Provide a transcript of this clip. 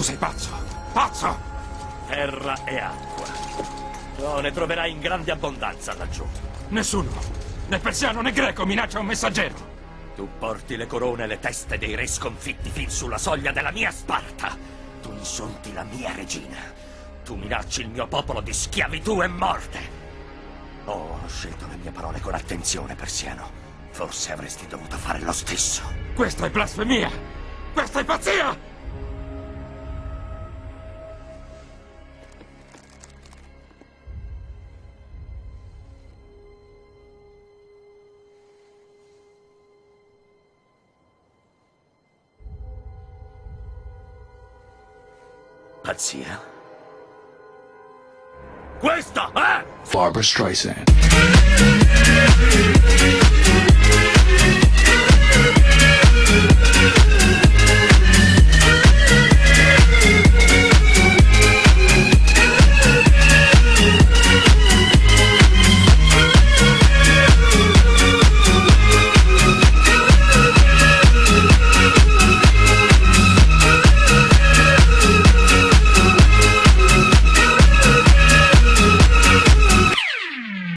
sei pazzo! Pazzo! Terra e acqua. No, ne troverai in grande abbondanza laggiù. Nessuno, né persiano né greco, minaccia un messaggero. Tu porti le corone e le teste dei re sconfitti fin sulla soglia della mia Sparta. Tu insulti la mia regina. Tu minacci il mio popolo di schiavitù e morte. Oh, ho scelto le mie parole con attenzione, persiano. Forse avresti dovuto fare lo stesso. Questa è blasfemia! Questa è pazzia! Pazzia? Questa è... Barbra Streisand.